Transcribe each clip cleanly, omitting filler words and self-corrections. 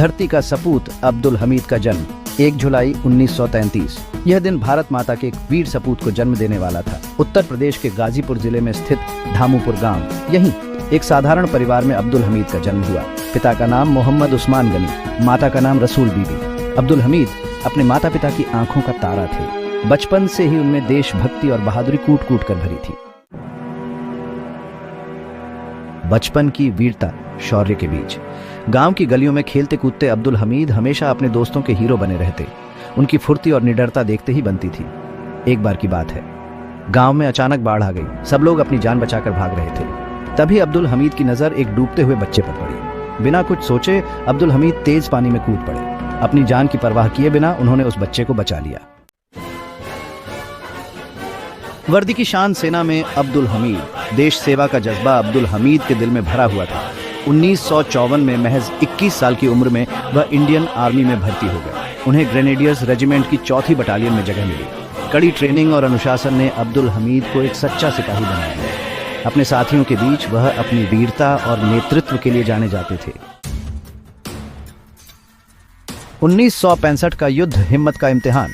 धरती का सपूत अब्दुल हमीद का जन्म 1 जुलाई 1933। यह दिन भारत माता के एक वीर सपूत को जन्म देने वाला था। उत्तर प्रदेश के गाजीपुर जिले में स्थित धामूपुर गांव, यहीं एक साधारण परिवार में अब्दुल हमीद का जन्म हुआ। पिता का नाम मोहम्मद उस्मान गनी, माता का नाम रसूल बीबी। अब्दुल हमीद अपने माता पिता की आंखों का तारा थे। बचपन से ही उनमें देशभक्ति और बहादुरी कूट कूट कर भरी थी। बचपन की वीरता शौर्य के बीच गांव की गलियों में खेलते कूदते अब्दुल हमीद हमेशा अपने दोस्तों के हीरो बने रहते। उनकी फुर्ती और निडरता देखते ही बनती थी। एक बार की बात है, गांव में अचानक बाढ़ आ गई। सब लोग अपनी जान बचाकर भाग रहे थे। तभी अब्दुल हमीद की नजर एक डूबते हुए बच्चे पर पड़ी। बिना कुछ सोचे अब्दुल हमीद तेज पानी में कूद पड़े। अपनी जान की परवाह किए बिना उन्होंने उस बच्चे को बचा लिया। वर्दी की शान सेना में अब्दुल हमीद, देश सेवा का जज्बा अब्दुल हमीद के दिल में भरा हुआ था। 1954 में महज 21 साल की उम्र में वह इंडियन आर्मी में भर्ती हो गए। उन्हें ग्रेनेडियर्स रेजिमेंट की 4थी बटालियन में जगह मिली। कड़ी ट्रेनिंग और अनुशासन ने अब्दुल हमीद को एक सच्चा सिपाही बना दिया। अपने साथियों के बीच वह अपनी वीरता और नेतृत्व के लिए जाने जाते थे। 1965 का युद्ध हिम्मत का इम्तिहान।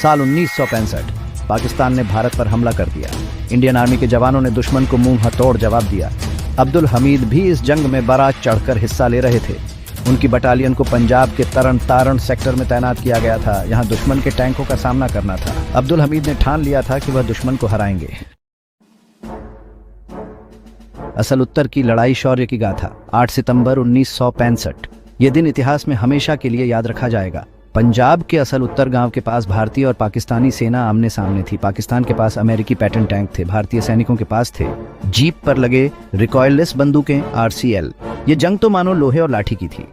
साल 1965 पाकिस्तान ने भारत पर हमला कर दिया। इंडियन आर्मी के जवानों ने दुश्मन को मुंह तोड़ जवाब दिया। अब्दुल हमीद भी इस जंग में बारात चढ़कर हिस्सा ले रहे थे। उनकी बटालियन को पंजाब के तरन तारण सेक्टर में तैनात किया गया था। यहां दुश्मन के टैंकों का सामना करना था। अब्दुल हमीद ने ठान लिया था कि वह दुश्मन को हराएंगे। असल उत्तर की लड़ाई शौर्य की गाथा। 8 सितंबर 1965। यह दिन इतिहास में हमेशा के लिए याद रखा जाएगा। पंजाब के असल उत्तर गांव के पास भारतीय और पाकिस्तानी सेना आमने सामने थी। पाकिस्तान के पास अमेरिकी पैटर्न टैंक थे, भारतीय सैनिकों के पास थे जीप पर लगे रिकॉइललेस बंदूकें RCL। ये जंग तो मानो लोहे और लाठी की थी।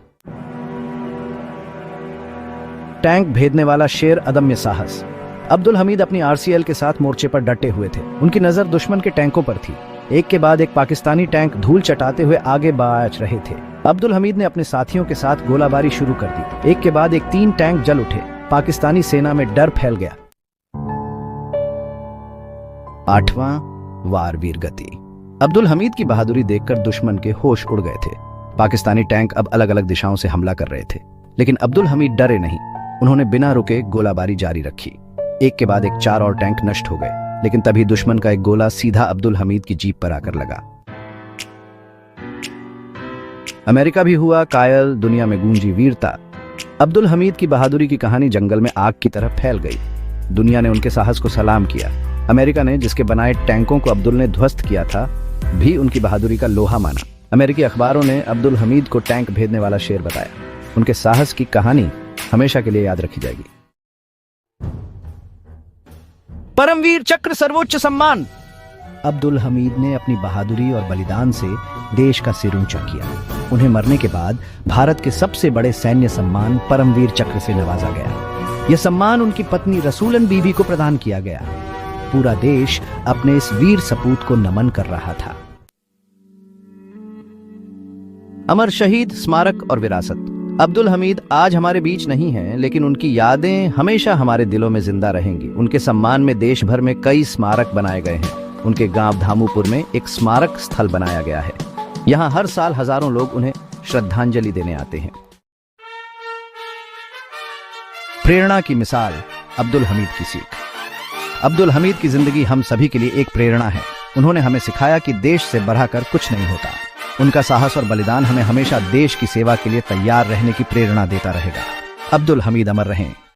टैंक भेदने वाला शेर, अदम्य साहस। अब्दुल हमीद अपनी RCL के साथ मोर्चे पर डटे हुए थे। उनकी नजर दुश्मन के टैंकों पर थी। एक के बाद एक पाकिस्तानी टैंक धूल चटाते हुए आगे बढ़ रहे थे। अब्दुल हमीद ने अपने साथियों के साथ गोलाबारी शुरू कर दी। एक के बाद एक 3 टैंक जल उठे। पाकिस्तानी सेना में डर फैल गया। 8वां वार वीरगति। अब्दुल हमीद की बहादुरी देखकर दुश्मन के होश उड़ गए थे। पाकिस्तानी टैंक अब अलग अलग दिशाओं से हमला कर रहे थे, लेकिन अब्दुल हमीद डरे नहीं। उन्होंने बिना रुके गोलाबारी जारी रखी। एक के बाद एक 4 और टैंक नष्ट हो गए, लेकिन तभी दुश्मन का एक गोला सीधा अब्दुल हमीद की जीप पर आकर लगा। अमेरिका भी हुआ कायल, दुनिया में गूंजी वीरता। अब्दुल हमीद की बहादुरी की कहानी जंगल में आग की तरह फैल गई। दुनिया ने उनके साहस को सलाम किया। अमेरिका ने, जिसके बनाए टैंकों को अब्दुल ने ध्वस्त किया था, भी उनकी बहादुरी का लोहा माना। अमेरिकी अखबारों ने अब्दुल हमीद को टैंक भेदने वाला शेर बताया। उनके साहस की कहानी हमेशा के लिए याद रखी जाएगी। परमवीर चक्र सर्वोच्च सम्मान। अब्दुल हमीद ने अपनी बहादुरी और बलिदान से देश का सिर ऊंचा किया। उन्हें मरने के बाद भारत के सबसे बड़े सैन्य सम्मान परमवीर चक्र से नवाजा गया। यह सम्मान उनकी पत्नी रसूलन बीबी को प्रदान किया गया। पूरा देश अपने इस वीर सपूत को नमन कर रहा था। अमर शहीद स्मारक और विरासत। अब्दुल हमीद आज हमारे बीच नहीं हैं, लेकिन उनकी यादें हमेशा हमारे दिलों में जिंदा रहेंगी। उनके सम्मान में देश भर में कई स्मारक बनाए गए हैं। उनके गांव धामूपुर में एक स्मारक स्थल बनाया गया है। यहां हर साल हजारों लोग उन्हें श्रद्धांजलि देने आते हैं। प्रेरणा की मिसाल, अब्दुल हमीद की सीख। अब्दुल हमीद की जिंदगी हम सभी के लिए एक प्रेरणा है। उन्होंने हमें सिखाया कि देश से बढ़कर कुछ नहीं होता। उनका साहस और बलिदान हमें हमेशा देश की सेवा के लिए तैयार रहने की प्रेरणा देता रहेगा। अब्दुल हमीद अमर रहें।